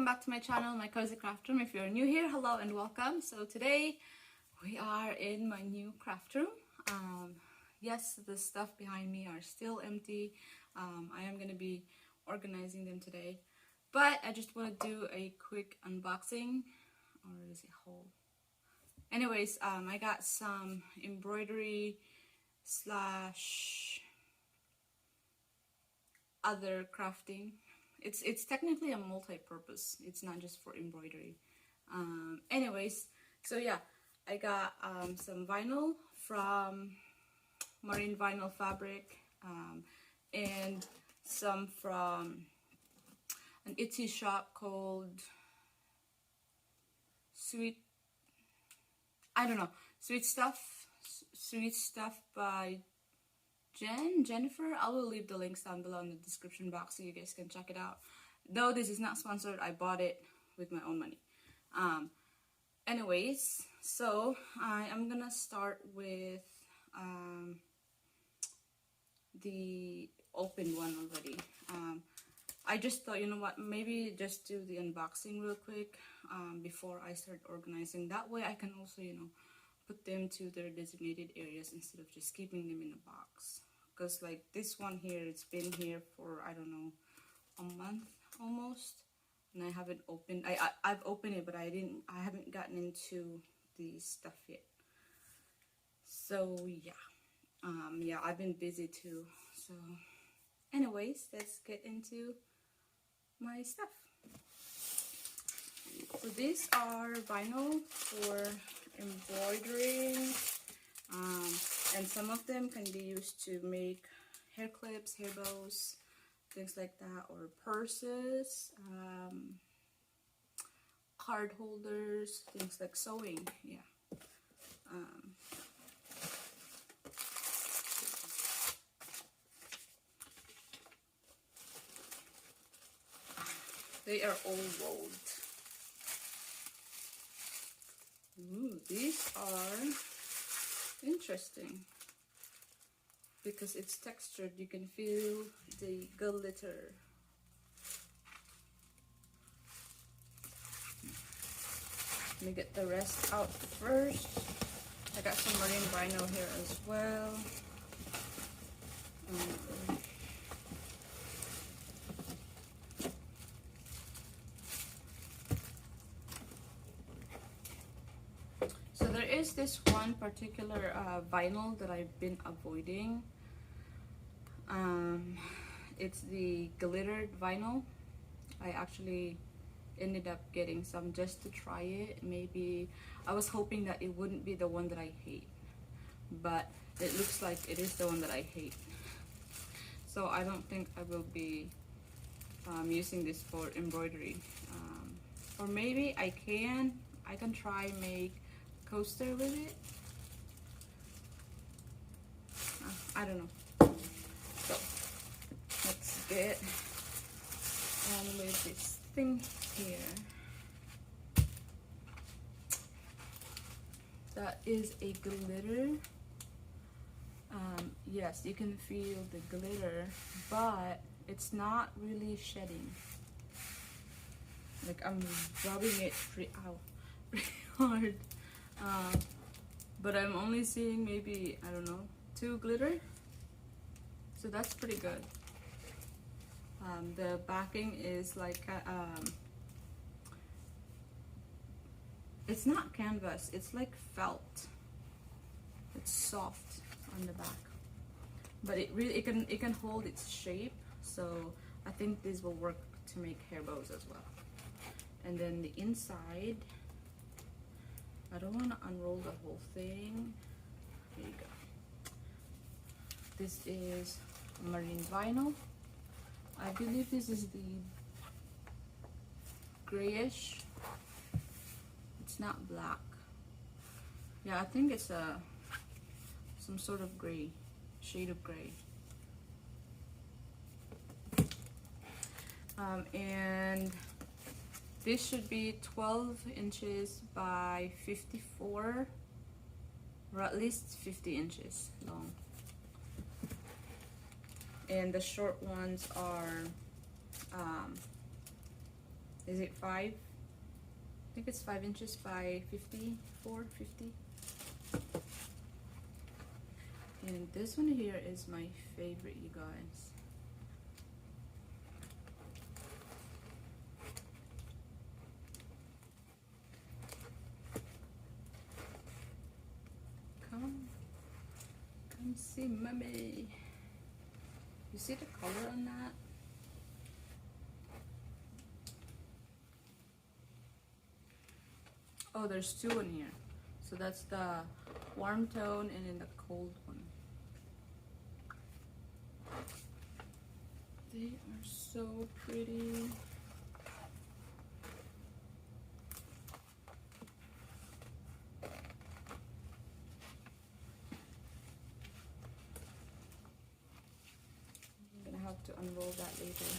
welcome back to my channel, my cozy craft room. If you're new here, hello and welcome. So today we are in my new craft room. Yes, the stuff behind me are still empty. I am going to be organizing them today, but I just want to do a quick unboxing, or is it whole? Anyways, I got some embroidery slash other crafting. It's technically a multi-purpose. It's not just for embroidery. Anyways, so yeah, I got some vinyl from Marine Vinyl Fabric, and some from an Etsy shop called Sweet Stuff by Jennifer. I will leave the links down below in the description box so you guys can check it out. Though this is not sponsored, I bought it with my own money. Anyways, so I am gonna start with the open one already. I just thought, you know what, maybe just do the unboxing real quick before I start organizing. That way I can also, you know, put them to their designated areas instead of just keeping them in a box. Because like this one here, it's been here for, I don't know, a month almost, and I haven't opened. I've opened it, but I haven't gotten into the stuff yet. So yeah, yeah, I've been busy too. So anyways, let's get into my stuff. So these are vinyl for embroidering, and some of them can be used to make hair clips, hair bows, things like that, or purses, card holders, things like sewing. Yeah. They are all rolled. Ooh, these are interesting because it's textured. You can feel the glitter. Let me get the rest out first. I got some marine vinyl here as well. So there is this one particular vinyl that I've been avoiding. It's the glittered vinyl. I actually ended up getting some just to try it. Maybe I was hoping that it wouldn't be the one that I hate, but it looks like it is the one that I hate. So I don't think I will be using this for embroidery, or maybe I can try make coaster with it. I don't know. So let's get on with this thing here. That is a glitter. Yes, you can feel the glitter, but it's not really shedding. Like I'm rubbing it pretty hard. But I'm only seeing maybe, I don't know, 2 glitter. So that's pretty good. The backing is like, it's not canvas, it's like felt. It's soft on the back, but it can hold its shape. So I think this will work to make hair bows as well. And then the inside, I don't want to unroll the whole thing. Here you go. This is marine vinyl. I believe this is the grayish. It's not black. Yeah, I think it's some sort of gray, shade of gray. And this should be 12 inches by 54, or at least 50 inches long. And the short ones are Is it 5? I think it's 5 inches by 54, 50. And this one here is my favorite, you guys. Come see mommy. You see the color on that? Oh, there's 2 in here. So that's the warm tone and then the cold one. They are so pretty. I'm gonna have to unroll that later.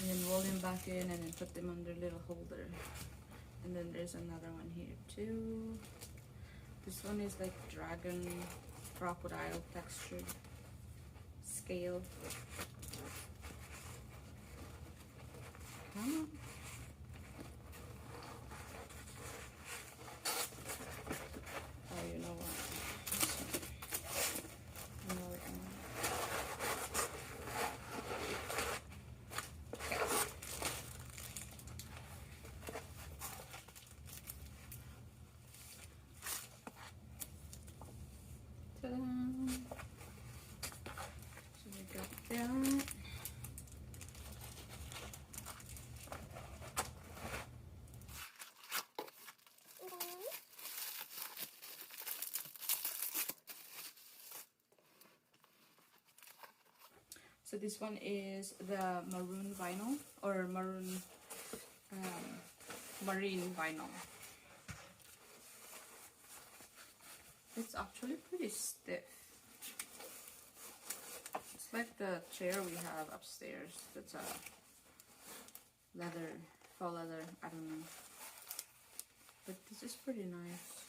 And then roll them back in and then put them under a little holder. And then there's another one here too. This one is like dragon crocodile textured scale. Come on. Oh, you know what? No, ta-da! So we got that. So this one is the maroon vinyl or marine vinyl. It's actually pretty stiff. It's like the chair we have upstairs. That's a leather, faux leather, I don't know. But this is pretty nice.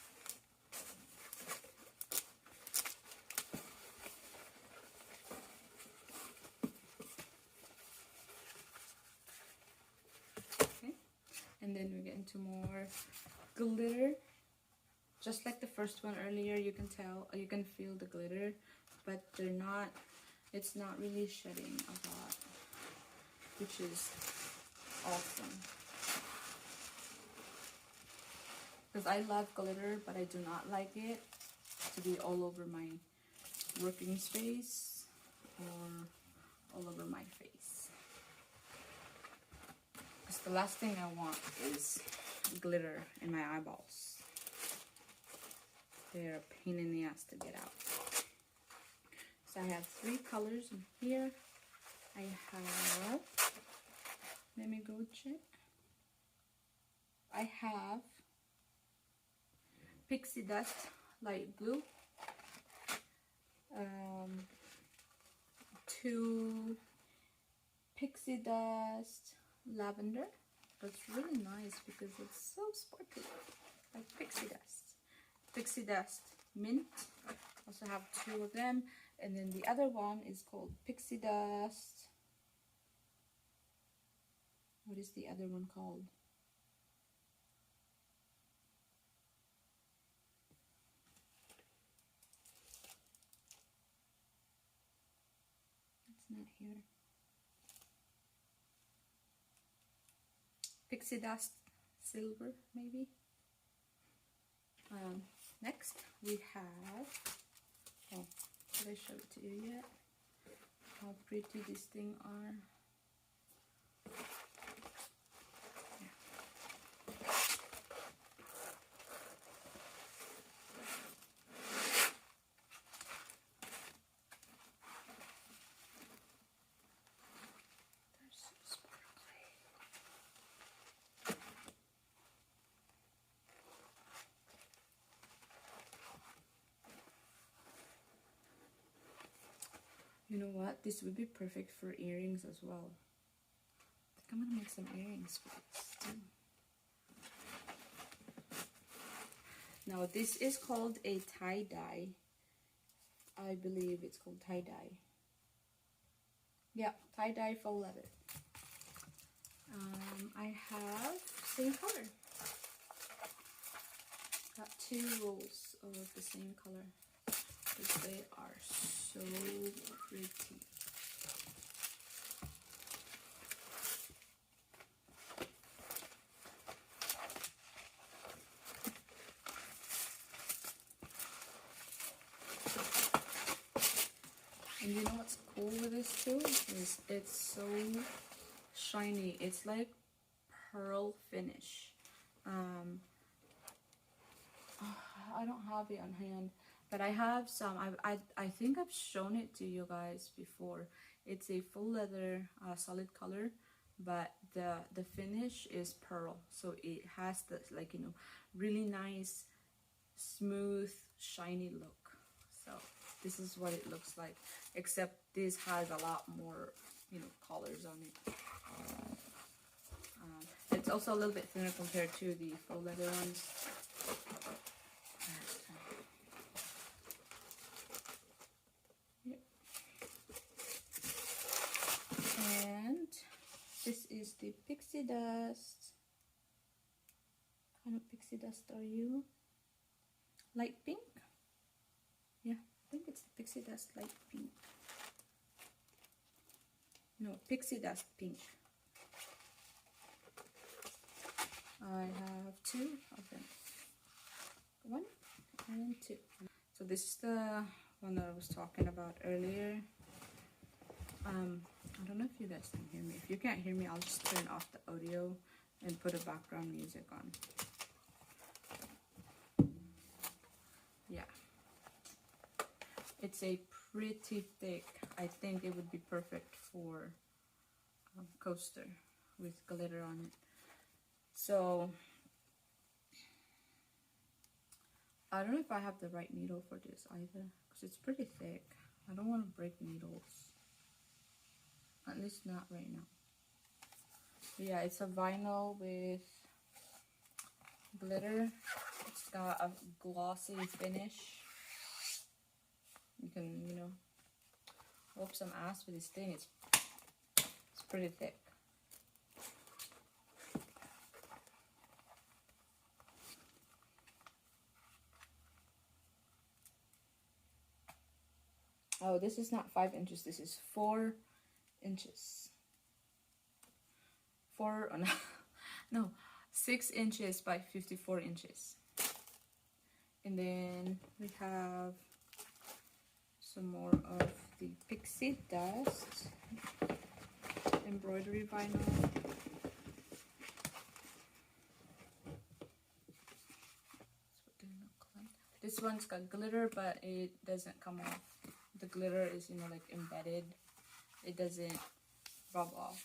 And then we get into more glitter. Just like the first one earlier, you can tell, you can feel the glitter, but they're not, it's not really shedding a lot, which is awesome. Because I love glitter, but I do not like it to be all over my working space or all over my face. The last thing I want is glitter in my eyeballs. They're a pain in the ass to get out. So I have 3 colors in here. I have, let me go check. I have Pixie Dust Light Blue, 2 Pixie Dust Lavender. That's really nice because it's so sparkly, like pixie dust. Pixie Dust Mint. Also have 2 of them, and then the other one is called Pixie Dust. What is the other one called? It's not here. Pixie Dust Silver, maybe. Next we have, oh, did I show it to you yet? How pretty these things are. You know what? This would be perfect for earrings as well. I think I'm gonna make some earrings for this too. Now this is called a tie-dye. I believe it's called tie-dye. Yeah, tie-dye faux leather. I have same color. Got 2 rolls of the same color because they are so pretty. And you know what's cool with this too? Is it's so shiny. It's like pearl finish. I don't have it on hand, but I have some. I think I've shown it to you guys before. It's a full leather, solid color, but the finish is pearl, so it has this, like, you know, really nice, smooth, shiny look. So this is what it looks like, except this has a lot more, you know, colors on it. It's also a little bit thinner compared to the full leather ones. Yep. And this is the pixie dust. What kind of pixie dust are you? Light pink? Yeah, I think it's the pixie dust light pink. No, pixie dust pink. I have 2 of them. 1 and 2. So this is the one that I was talking about earlier. I don't know if you guys can hear me. If you can't hear me, I'll just turn off the audio and put a background music on. Yeah. It's a pretty thick. I think it would be perfect for coaster with glitter on it. So I don't know if I have the right needle for this either, because it's pretty thick. I don't want to break needles, at least not right now. But yeah, it's a vinyl with glitter. It's got a glossy finish. You can, you know, whoop some ass with this thing. It's pretty thick. Oh, this is not 5 inches. This is 4 inches. 4, oh no, no, 6 inches by 54 inches. And then we have some more of the pixie dust embroidery vinyl. That's what they look like. This one's got glitter, but it doesn't come off. The glitter is, you know, like embedded. It doesn't rub off.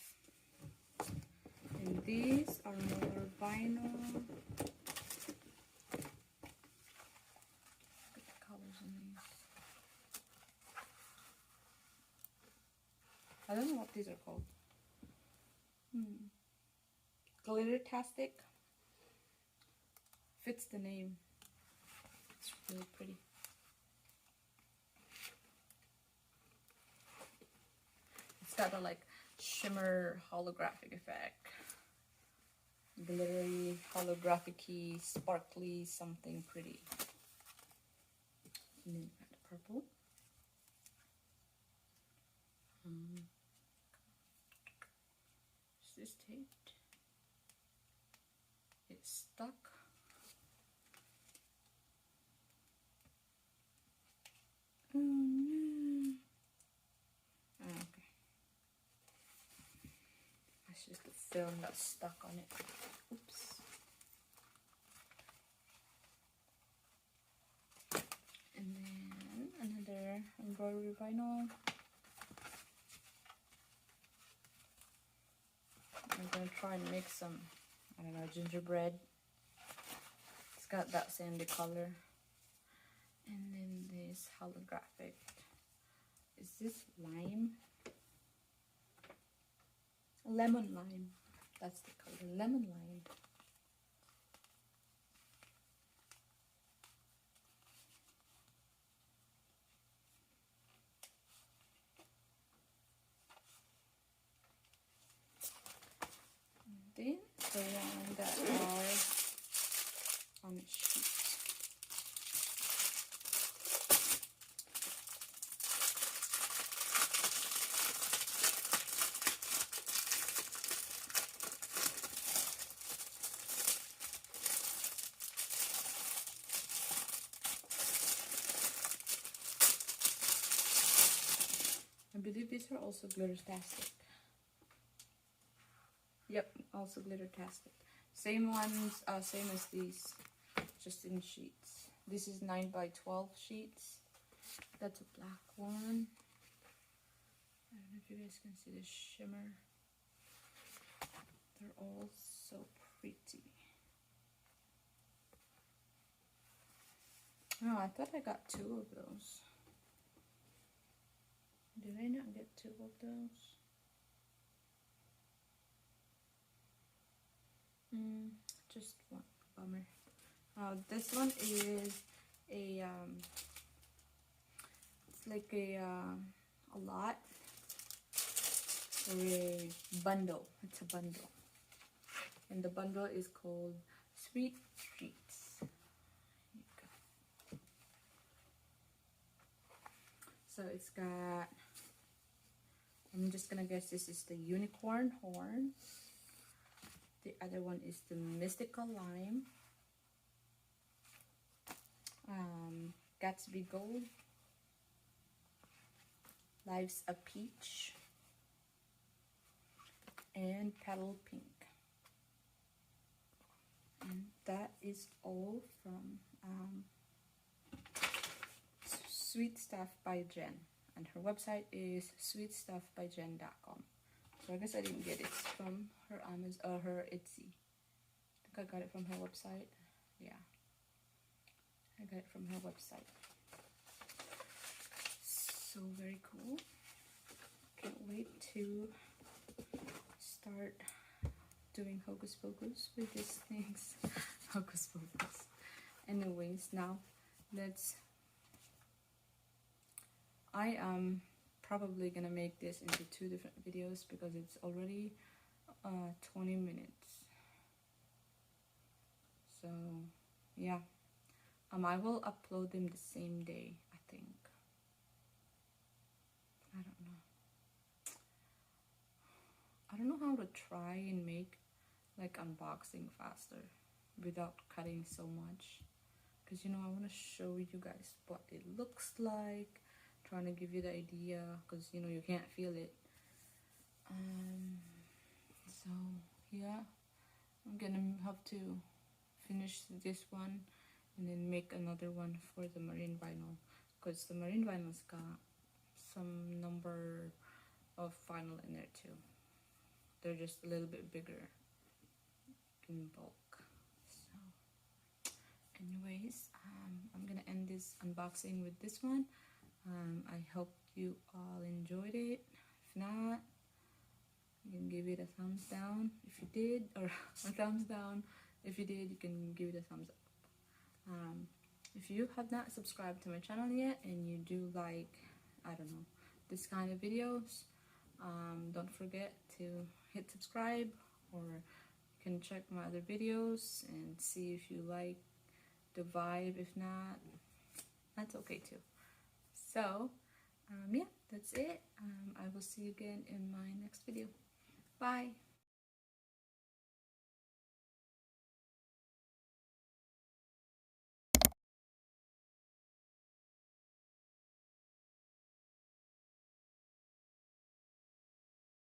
And these are more vinyl. Look at the colors in these. I don't know what these are called. Glitter-tastic. Fits the name. It's really pretty. It's got a like shimmer holographic effect. Glittery, holographic-y, sparkly, something pretty. And then we got the purple. Is this taped? It's stuck. Oh no. Oh, okay. That's just the film that's stuck on it. Oops. And then another embroidery vinyl. I'm gonna try and make some, I don't know, gingerbread. It's got that sandy color. And then this holographic. Is this lime? Lemon lime. That's the color. Lemon lime. 13, the one that are on the sheet. I believe these are also glitter-tastic. Yep, also glitter-tastic. Same ones, same as these, just in sheets. This is 9 by 12 sheets. That's a black one. I don't know if you guys can see the shimmer. They're all so pretty. Oh, I thought I got 2 of those. Did I not get 2 of those? Just one. Bummer. This one is a it's like a lot or a bundle. It's a bundle, and the bundle is called Sweet Treats. Here you go. So it's got, I'm just gonna guess this is the unicorn horns. The other one is the mystical lime, Gatsby gold, life's a peach, and petal pink. And that is all from Sweet Stuff by Jen, and her website is sweetstuffbyjen.com. So I guess I didn't get it from her Amazon or her Etsy. I think I got it from her website. Yeah, I got it from her website. So very cool. Can't wait to start doing hocus pocus with these things. Hocus pocus. Anyways, now let's. I am probably gonna make this into 2 different videos because it's already 20 minutes. So yeah, I will upload them the same day, I think. I don't know how to try and make like unboxing faster without cutting so much, because you know I want to show you guys what it looks like, trying to give you the idea, because you know you can't feel it. So yeah, I'm gonna have to finish this one and then make another one for the marine vinyl, because the marine vinyl's got some number of vinyl in there too. They're just a little bit bigger in bulk. So anyways, I'm gonna end this unboxing with this one. I hope you all enjoyed it. If not, you can give it a thumbs down if you did, or a thumbs down if you did. You can give it a thumbs up. If you have not subscribed to my channel yet and you do like, I don't know, this kind of videos, don't forget to hit subscribe, or you can check my other videos and see if you like the vibe. If not, that's okay too. So yeah, that's it. I will see you again in my next video. Bye.